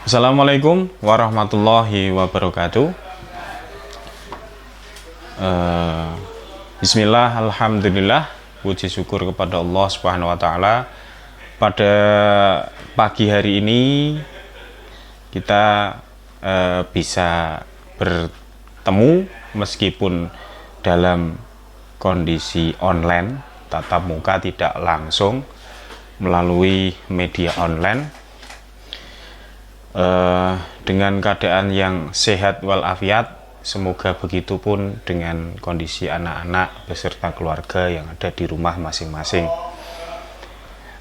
Assalamualaikum warahmatullahi wabarakatuh. Bismillah, alhamdulillah, puji syukur kepada Allah Subhanahu wa Ta'ala. Pada pagi hari ini kita bisa bertemu meskipun dalam kondisi online, tatap muka, tidak langsung, melalui media online. Dengan keadaan yang sehat walafiat, semoga begitu pun dengan kondisi anak-anak beserta keluarga yang ada di rumah masing-masing.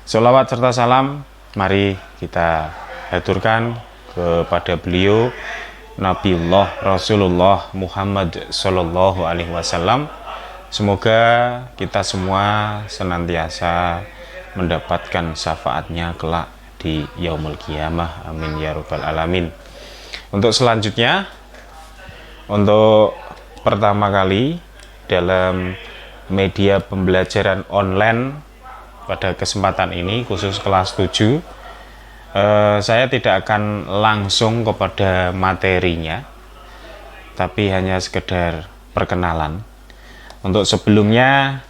Sholawat serta salam mari kita haturkan kepada beliau Nabiullah Rasulullah Muhammad Sallallahu Alaihi Wasallam. Semoga kita semua senantiasa mendapatkan syafaatnya kelak di yaumul qiyamah, amin ya rabbal alamin. Untuk selanjutnya, untuk pertama kali dalam media pembelajaran online pada kesempatan ini, khusus kelas 7, saya tidak akan langsung kepada materinya, tapi hanya sekedar perkenalan. Untuk sebelumnya,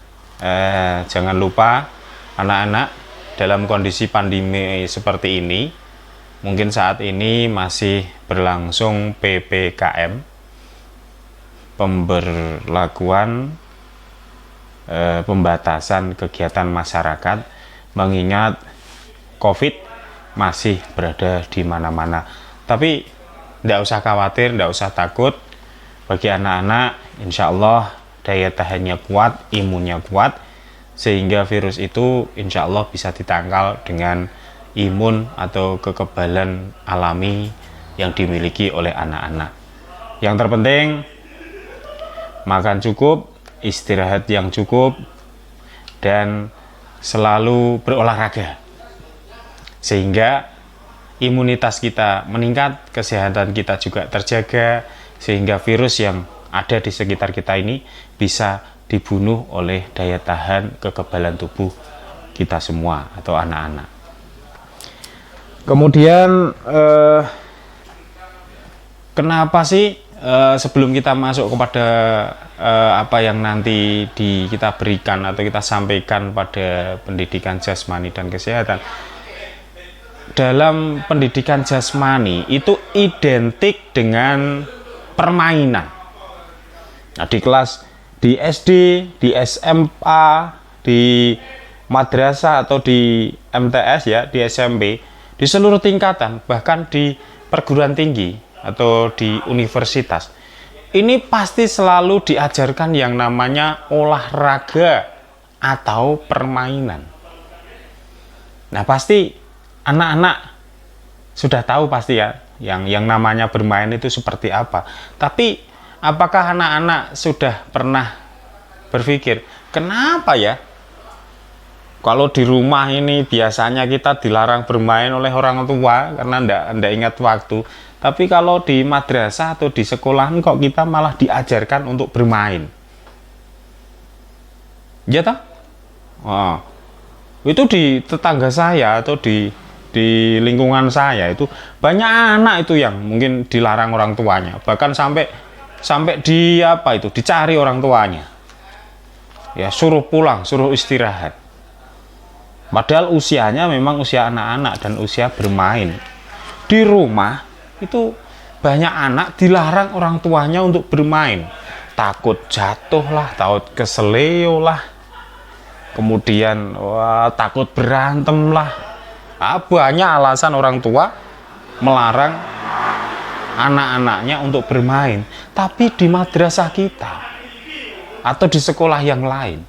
jangan lupa anak-anak, dalam kondisi pandemi seperti ini, mungkin saat ini masih berlangsung PPKM, pemberlakuan pembatasan kegiatan masyarakat, mengingat COVID masih berada di mana-mana. Tapi tidak usah khawatir, tidak usah takut. Bagi anak-anak, insya Allah daya tahannya kuat, imunnya kuat, sehingga virus itu insya Allah bisa ditangkal dengan imun atau kekebalan alami yang dimiliki oleh anak-anak. Yang terpenting, makan cukup, istirahat yang cukup, dan selalu berolahraga, sehingga imunitas kita meningkat, kesehatan kita juga terjaga, sehingga virus yang ada di sekitar kita ini bisa dibunuh oleh daya tahan kekebalan tubuh kita semua atau anak-anak. Kemudian kenapa sih sebelum kita masuk kepada apa yang nanti kita berikan atau kita sampaikan pada pendidikan jasmani dan kesehatan, dalam pendidikan jasmani itu identik dengan permainan. Nah, di SD, di SMA, di madrasah atau di MTS ya, di SMP, di seluruh tingkatan, bahkan di perguruan tinggi atau di universitas, ini pasti selalu diajarkan yang namanya olahraga atau permainan. Nah, pasti anak-anak sudah tahu pasti ya yang namanya bermain itu seperti apa. Tapi apakah anak-anak sudah pernah berpikir, kenapa ya kalau di rumah ini biasanya kita dilarang bermain oleh orang tua karena ndak ingat waktu, tapi kalau di madrasah atau di sekolahan kok kita malah diajarkan untuk bermain? Ya toh? Oh, itu di tetangga saya atau di lingkungan saya itu banyak anak itu yang mungkin dilarang orang tuanya, bahkan sampai dicari orang tuanya, ya suruh pulang, suruh istirahat, padahal usianya memang usia anak-anak dan usia bermain. Di rumah itu banyak anak dilarang orang tuanya untuk bermain, takut jatuh lah, takut keseleo lah, kemudian takut berantem lah. Banyak alasan orang tua melarang anak-anaknya untuk bermain. Tapi di madrasah kita atau di sekolah yang lain,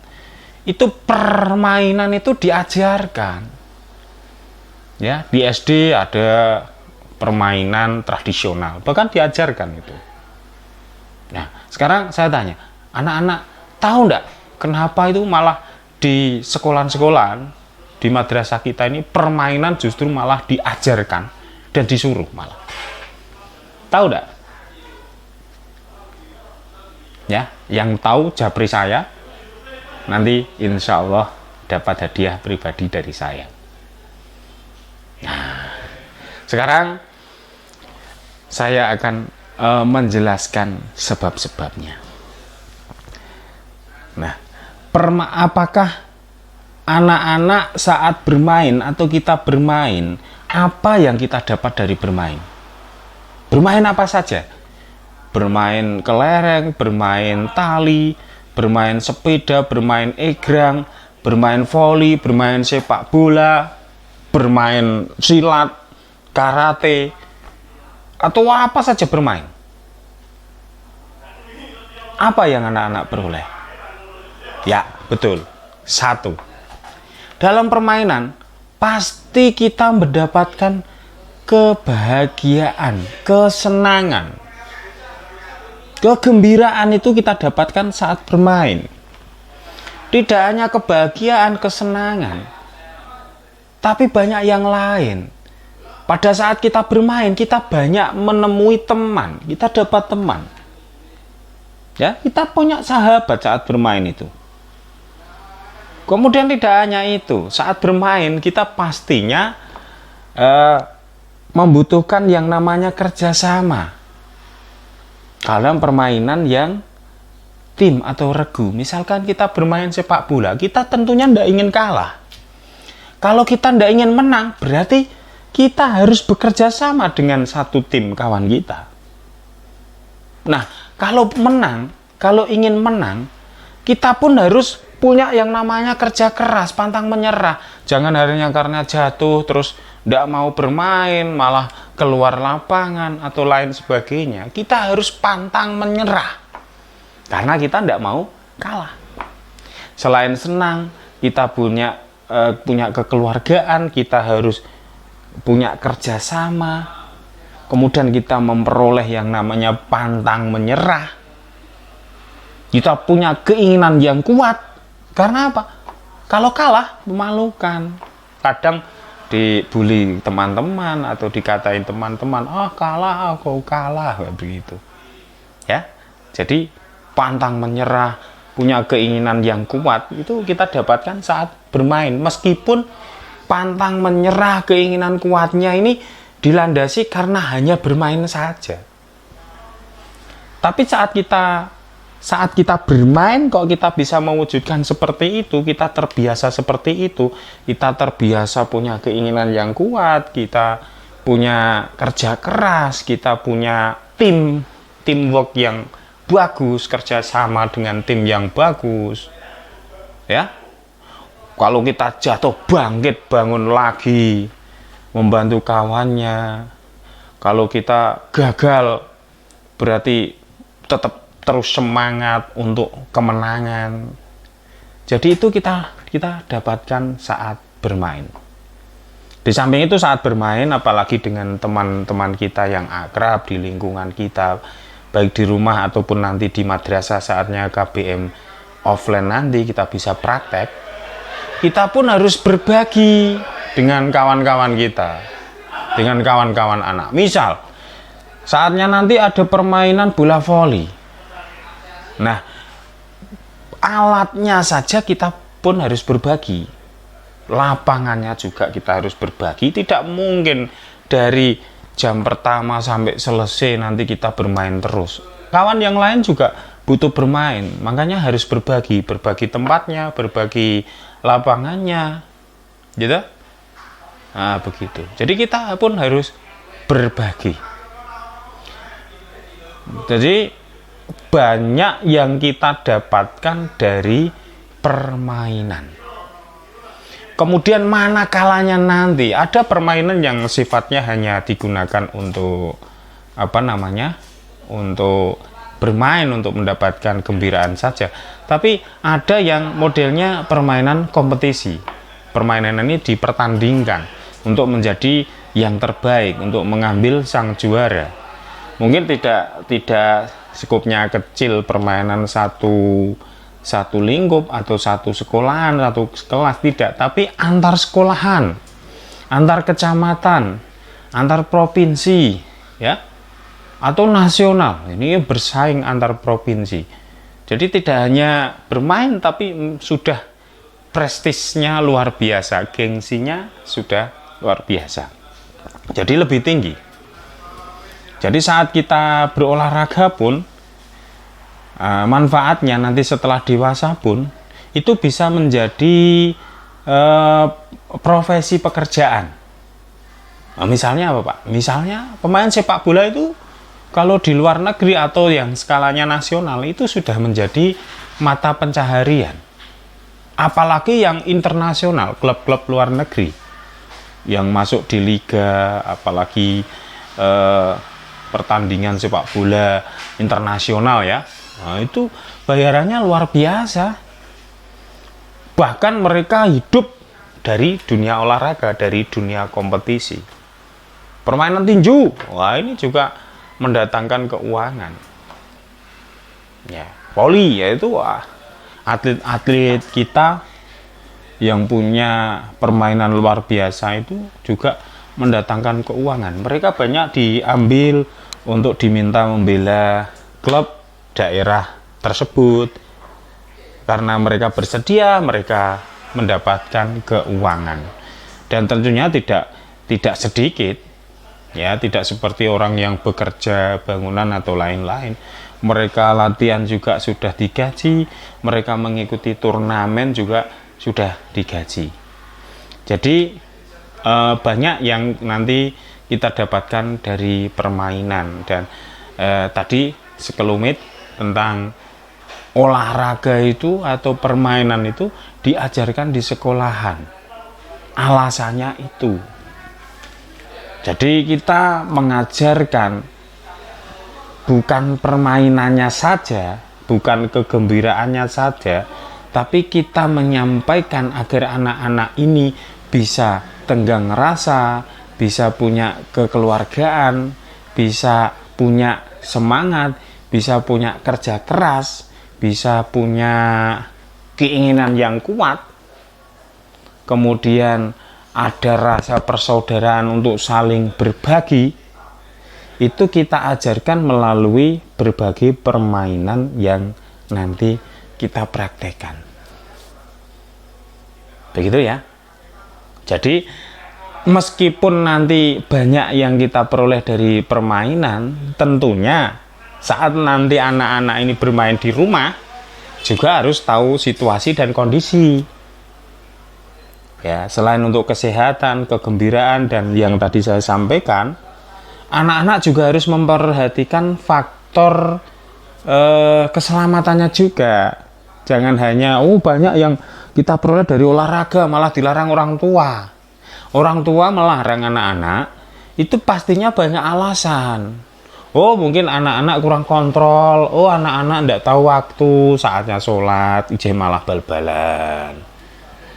itu permainan itu diajarkan. Ya, di SD ada permainan tradisional, bahkan diajarkan itu. Nah, sekarang saya tanya, anak-anak tahu enggak kenapa itu malah di sekolah-sekolahan, di madrasah kita ini permainan justru malah diajarkan dan disuruh malah. Tahu enggak? Ya, yang tahu japri saya, nanti insya Allah dapat hadiah pribadi dari saya. Nah, sekarang saya akan menjelaskan sebab-sebabnya. Nah, apakah anak-anak saat bermain atau kita bermain, apa yang kita dapat dari bermain? Bermain apa saja? Bermain kelereng, bermain tali, bermain sepeda, bermain egrang, bermain voli, bermain sepak bola, bermain silat, karate, atau apa saja bermain. Apa yang anak-anak peroleh? Ya, betul. Satu. Dalam permainan, pasti kita mendapatkan kebahagiaan, kesenangan. Kegembiraan itu kita dapatkan saat bermain. Tidak hanya kebahagiaan, kesenangan, tapi banyak yang lain. Pada saat kita bermain, kita banyak menemui teman, kita dapat teman. Ya, kita punya sahabat saat bermain itu. Kemudian tidak hanya itu, saat bermain kita pastinya membutuhkan yang namanya kerjasama. Dalam permainan yang tim atau regu, misalkan kita bermain sepak bola, kita tentunya tidak ingin kalah. Kalau kita tidak ingin menang, berarti kita harus bekerja sama dengan satu tim kawan kita. Nah, kalau ingin menang, kita pun harus punya yang namanya kerja keras, pantang menyerah. Jangan hanya karena jatuh terus tidak mau bermain, malah keluar lapangan atau lain sebagainya. Kita harus pantang menyerah karena kita tidak mau kalah. Selain senang, kita punya kekeluargaan, kita harus punya kerjasama. Kemudian kita memperoleh yang namanya pantang menyerah. Kita punya keinginan yang kuat. Karena apa? Kalau kalah, memalukan. Kadang dibully teman-teman atau dikatain teman-teman, kalah, kau kalah, begitu. Ya, jadi pantang menyerah, punya keinginan yang kuat, itu kita dapatkan saat bermain. Meskipun pantang menyerah, keinginan kuatnya ini dilandasi karena hanya bermain saja. Tapi saat kita bermain kok kita bisa mewujudkan seperti itu, kita terbiasa seperti itu, kita terbiasa punya keinginan yang kuat, kita punya kerja keras, kita punya teamwork yang bagus, kerjasama dengan tim yang bagus, ya. Kalau kita jatuh, bangkit, bangun lagi, membantu kawannya. Kalau kita gagal, berarti tetap terus semangat untuk kemenangan. Jadi itu kita dapatkan saat bermain. Di samping itu saat bermain, apalagi dengan teman-teman kita yang akrab di lingkungan kita, baik di rumah ataupun nanti di madrasah saatnya KBM offline nanti kita bisa praktek, kita pun harus berbagi dengan kawan-kawan kita, dengan kawan-kawan anak. Misal, saatnya nanti ada permainan bola voli. Nah, alatnya saja kita pun harus berbagi. Lapangannya juga kita harus berbagi. Tidak mungkin dari jam pertama sampai selesai nanti kita bermain terus. Kawan yang lain juga butuh bermain. Makanya harus berbagi tempatnya, berbagi lapangannya. Gitu? Nah, begitu. Jadi kita pun harus berbagi. Jadi banyak yang kita dapatkan dari permainan. Kemudian mana kalanya nanti ada permainan yang sifatnya hanya digunakan untuk untuk bermain, untuk mendapatkan gembiraan saja. Tapi ada yang modelnya permainan kompetisi. Permainan ini dipertandingkan untuk menjadi yang terbaik, untuk mengambil sang juara. Mungkin tidak skupnya kecil, permainan satu lingkup atau satu sekolahan, satu kelas, tidak, tapi antar sekolahan, antar kecamatan, antar provinsi, ya, atau nasional. Ini bersaing antar provinsi. Jadi tidak hanya bermain, tapi sudah prestisnya luar biasa, gengsinya sudah luar biasa. Jadi lebih tinggi. Jadi saat kita berolahraga pun manfaatnya nanti setelah dewasa pun itu bisa menjadi profesi pekerjaan. Nah, misalnya apa Pak? Misalnya pemain sepak bola itu kalau di luar negeri atau yang skalanya nasional itu sudah menjadi mata pencaharian. Apalagi yang internasional, klub-klub luar negeri yang masuk di liga, apalagi pertandingan sepak bola internasional ya. Nah, itu bayarannya luar biasa. Bahkan mereka hidup dari dunia olahraga, dari dunia kompetisi. Permainan tinju, wah ini juga mendatangkan keuangan. Ya, voli yaitu atlet-atlet kita yang punya permainan luar biasa itu juga mendatangkan keuangan. Mereka banyak diambil untuk diminta membela klub daerah tersebut. Karena mereka bersedia, mereka mendapatkan keuangan. Dan tentunya tidak sedikit. Ya, tidak seperti orang yang bekerja bangunan atau lain-lain. Mereka latihan juga sudah digaji, mereka mengikuti turnamen juga sudah digaji. Jadi banyak yang nanti kita dapatkan dari permainan. Dan tadi sekelumit tentang olahraga itu atau permainan itu diajarkan di sekolahan. Alasannya itu. Jadi kita mengajarkan bukan permainannya saja, bukan kegembiraannya saja, tapi kita menyampaikan agar anak-anak ini bisa tenggang rasa, bisa punya kekeluargaan, bisa punya semangat, bisa punya kerja keras, bisa punya keinginan yang kuat, kemudian ada rasa persaudaraan untuk saling berbagi. Itu kita ajarkan melalui berbagai permainan yang nanti kita praktekkan. Begitu ya. Jadi meskipun nanti banyak yang kita peroleh dari permainan, tentunya saat nanti anak-anak ini bermain di rumah juga harus tahu situasi dan kondisi. Ya, selain untuk kesehatan, kegembiraan dan yang tadi saya sampaikan, anak-anak juga harus memperhatikan faktor keselamatannya juga. Jangan hanya banyak yang kita peroleh dari olahraga malah dilarang orang tua. Orang tua melarang anak-anak itu pastinya banyak alasan. Mungkin anak-anak kurang kontrol. Anak-anak tidak tahu waktu, saatnya sholat, malah bal-balan.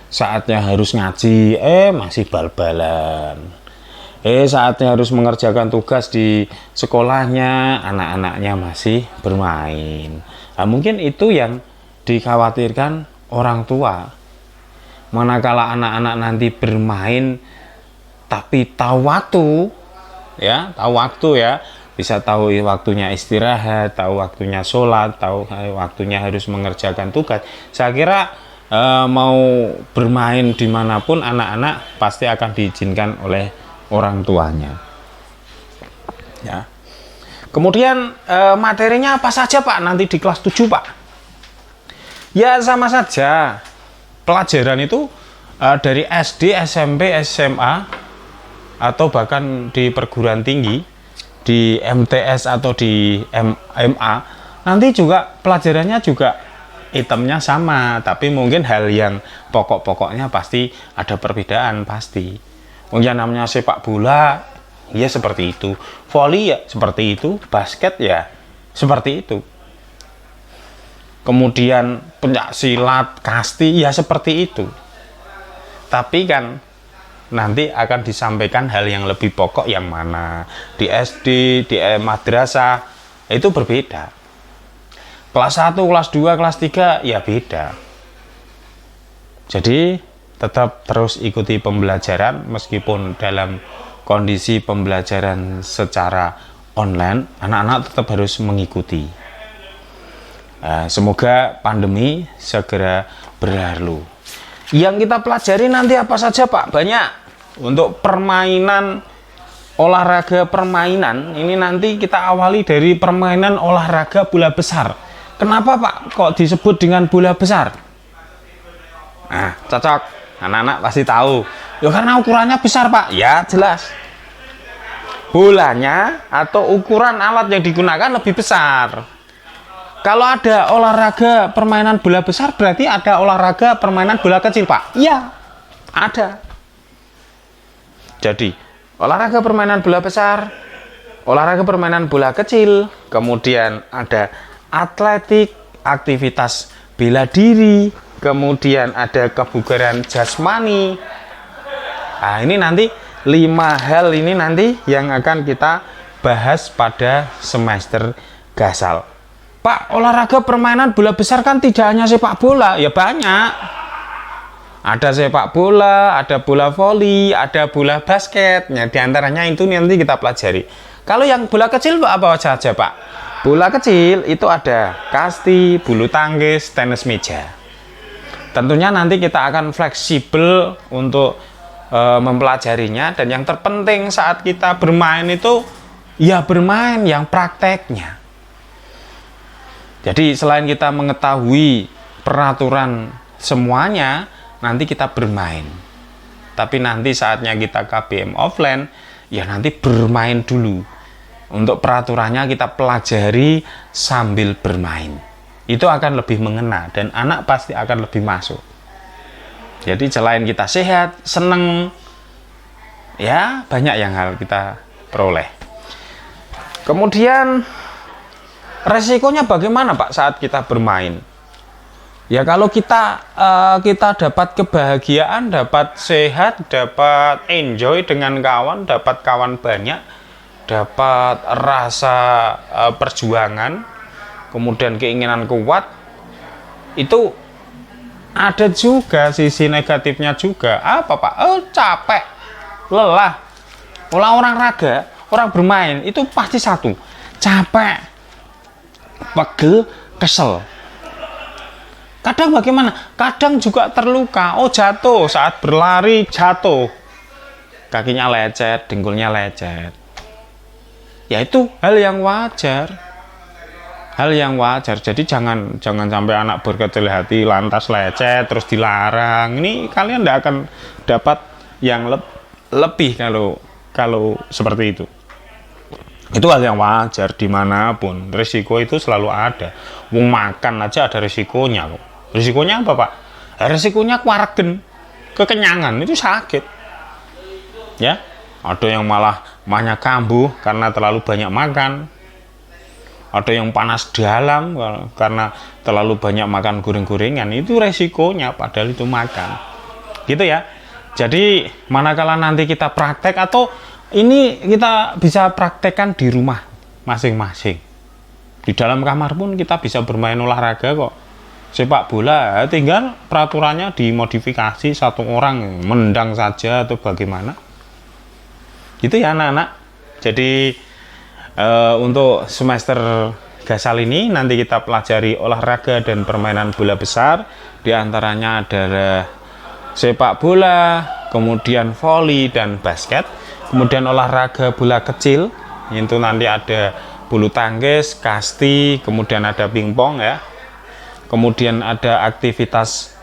Saatnya harus ngaji, masih bal-balan. Saatnya harus mengerjakan tugas di sekolahnya, anak-anaknya masih bermain. Nah, mungkin itu yang dikhawatirkan orang tua. Manakala anak-anak nanti bermain, tapi tahu waktu, bisa tahu waktunya istirahat, tahu waktunya sholat, tahu waktunya harus mengerjakan tugas. Saya kira mau bermain dimanapun anak-anak pasti akan diizinkan oleh orang tuanya. Ya. Kemudian materinya apa saja Pak nanti di kelas 7 Pak? Ya sama saja. Pelajaran itu dari SD, SMP, SMA atau bahkan di perguruan tinggi, di MTS atau di MA, nanti juga pelajarannya juga itemnya sama, tapi mungkin hal yang pokok-pokoknya pasti ada perbedaan pasti. Yang namanya sepak bola ya seperti itu, voli ya seperti itu, basket ya seperti itu. Kemudian pencak silat, kasti ya seperti itu. Tapi kan nanti akan disampaikan hal yang lebih pokok yang mana di SD, di madrasah itu berbeda. Kelas 1, kelas 2, kelas 3 ya beda. Jadi tetap terus ikuti pembelajaran meskipun dalam kondisi pembelajaran secara online, anak-anak tetap harus mengikuti. Semoga pandemi segera berlalu. Yang kita pelajari nanti apa saja Pak? Banyak. Untuk permainan olahraga permainan ini nanti kita awali dari permainan olahraga bola besar. Kenapa Pak kok disebut dengan bola besar? Nah, cocok. Anak-anak pasti tahu. Ya karena ukurannya besar Pak. Ya jelas. Bolanya atau ukuran alat yang digunakan lebih besar. Kalau ada olahraga permainan bola besar berarti ada olahraga permainan bola kecil Pak. Iya, ada. Jadi olahraga permainan bola besar, olahraga permainan bola kecil, kemudian ada atletik, aktivitas bela diri, kemudian ada kebugaran jasmani. Nah, ini nanti 5 hal ini nanti yang akan kita bahas pada semester Gasal. Pak, olahraga permainan bola besar kan tidak hanya sepak bola, ya banyak. Ada sepak bola, ada bola voli, ada bola basket. Nah, diantaranya itu nanti kita pelajari. Kalau yang bola kecil apa saja Pak? Bola kecil itu ada kasti, bulu tangkis, tenis meja. Tentunya nanti kita akan fleksibel untuk mempelajarinya, dan yang terpenting saat kita bermain itu ya bermain yang prakteknya. Jadi selain kita mengetahui peraturan semuanya, nanti kita bermain. Tapi nanti saatnya kita KBM offline, ya nanti bermain dulu. Untuk peraturannya kita pelajari sambil bermain. Itu akan lebih mengena dan anak pasti akan lebih masuk. Jadi selain kita sehat, seneng, ya banyak yang hal kita peroleh. Kemudian resikonya bagaimana Pak saat kita bermain? Ya kalau kita dapat kebahagiaan, dapat sehat, dapat enjoy dengan kawan, dapat kawan banyak, dapat rasa perjuangan, kemudian keinginan kuat, itu ada juga sisi negatifnya juga. Apa Pak? Oh, capek, lelah. Orang raga, orang bermain itu pasti satu, capek, pegel, kesel. Kadang bagaimana? Kadang juga terluka. Oh, jatuh saat berlari, jatuh, kakinya lecet, dengkulnya lecet. Ya itu hal yang wajar. Hal yang wajar. Jadi jangan sampai anak berkecil hati lantas lecet terus dilarang. Ini kalian tidak akan dapat yang lebih kalau seperti itu. Itu hal yang wajar dimanapun. Risiko itu selalu ada. Wong makan aja ada risikonya kok. Risikonya apa Pak? Risikonya kuaregen, kekenyangan, itu sakit. Ya, ada yang malah mahnya kambuh karena terlalu banyak makan. Ada yang panas dalam karena terlalu banyak makan goreng-gorengan. Itu resikonya, padahal itu makan. Gitu ya. Jadi manakala nanti kita praktek, atau ini kita bisa praktekkan di rumah masing-masing. Di dalam kamar pun kita bisa bermain olahraga kok. Sepak bola, tinggal peraturannya dimodifikasi, satu orang mendang saja atau bagaimana. Gitu ya anak-anak. Jadi untuk semester Gasal ini nanti kita pelajari olahraga dan permainan bola besar. Di antaranya adalah sepak bola, kemudian voli dan basket. Kemudian olahraga bola kecil, itu nanti ada bulu tangkis, kasti, kemudian ada pingpong ya. Kemudian ada aktivitas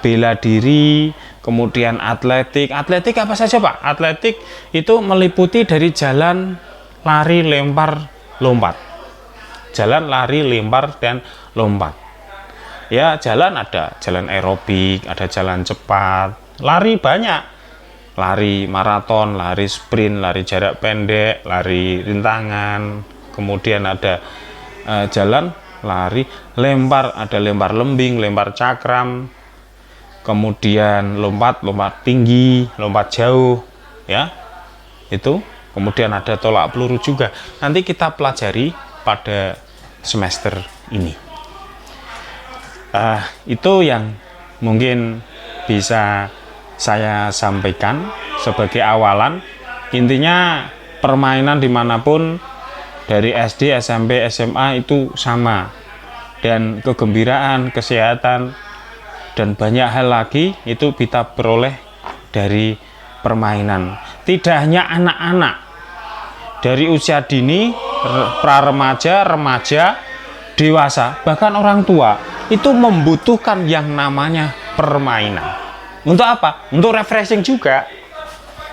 bela diri, kemudian atletik. Atletik apa saja Pak? Atletik itu meliputi dari jalan, lari, lempar, lompat. Jalan, lari, lempar, dan lompat. Ya, jalan ada jalan aerobik, ada jalan cepat, lari banyak. Lari maraton, lari sprint, lari jarak pendek, lari rintangan. Kemudian ada jalan, lari, lempar, ada lempar lembing, lempar cakram. Kemudian lompat tinggi, lompat jauh, ya. Itu. Kemudian ada tolak peluru juga. Nanti kita pelajari pada semester ini. Itu yang mungkin bisa saya sampaikan sebagai awalan. Intinya permainan dimanapun, dari SD, SMP, SMA itu sama. Dan kegembiraan, kesehatan, dan banyak hal lagi itu kita peroleh dari permainan. Tidak hanya anak-anak, dari usia dini, pra remaja, remaja, dewasa, bahkan orang tua itu membutuhkan yang namanya permainan. Untuk apa? Untuk refreshing juga.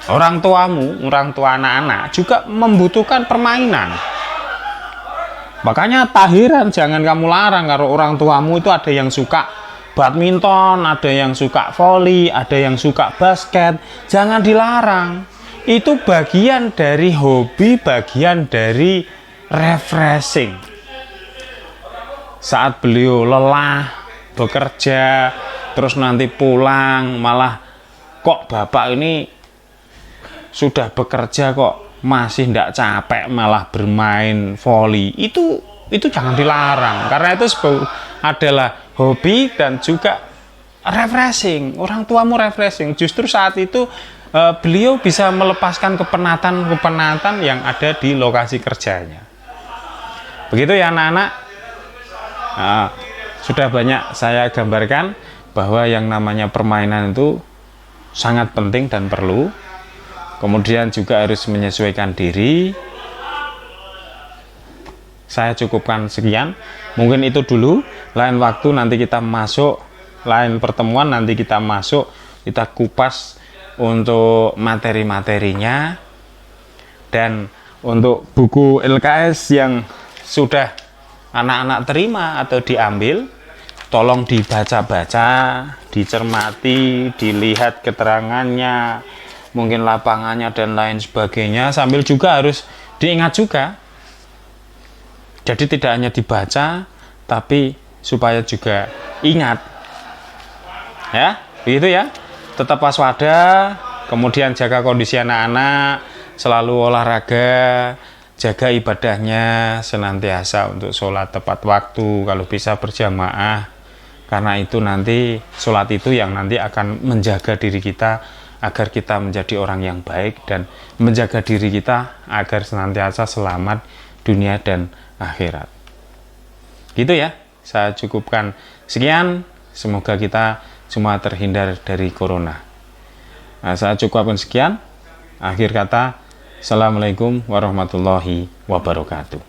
Orang tuamu, orang tua anak-anak juga membutuhkan permainan. Makanya tak heran, jangan kamu larang kalau orang tuamu itu ada yang suka badminton, ada yang suka voli, ada yang suka basket. Jangan dilarang. Itu bagian dari hobi, bagian dari refreshing. Saat beliau lelah bekerja, terus nanti pulang, malah kok bapak ini sudah bekerja kok masih tidak capek malah bermain voli, itu jangan dilarang, karena itu adalah hobi dan juga refreshing. Orang tuamu refreshing, justru saat itu beliau bisa melepaskan kepenatan yang ada di lokasi kerjanya. Begitu ya anak-anak. Sudah banyak saya gambarkan bahwa yang namanya permainan itu sangat penting dan perlu. Kemudian juga harus menyesuaikan diri. Saya cukupkan sekian. Mungkin itu dulu. Lain waktu nanti kita masuk, lain pertemuan nanti kita masuk, kita kupas untuk materi-materinya. Dan untuk buku LKS yang sudah anak-anak terima atau diambil, tolong dibaca-baca, dicermati, dilihat keterangannya, mungkin lapangannya dan lain sebagainya, sambil juga harus diingat juga. Jadi tidak hanya dibaca, tapi supaya juga ingat. Ya, begitu ya. Tetap waspada, kemudian jaga kondisi anak-anak, selalu olahraga, jaga ibadahnya senantiasa untuk sholat tepat waktu, kalau bisa berjamaah. Karena itu nanti sholat itu yang nanti akan menjaga diri kita agar kita menjadi orang yang baik, dan menjaga diri kita agar senantiasa selamat dunia dan akhirat. Gitu ya, saya cukupkan sekian. Semoga kita semua terhindar dari corona. Nah, saya cukupkan sekian. Akhir kata, Assalamualaikum warahmatullahi wabarakatuh.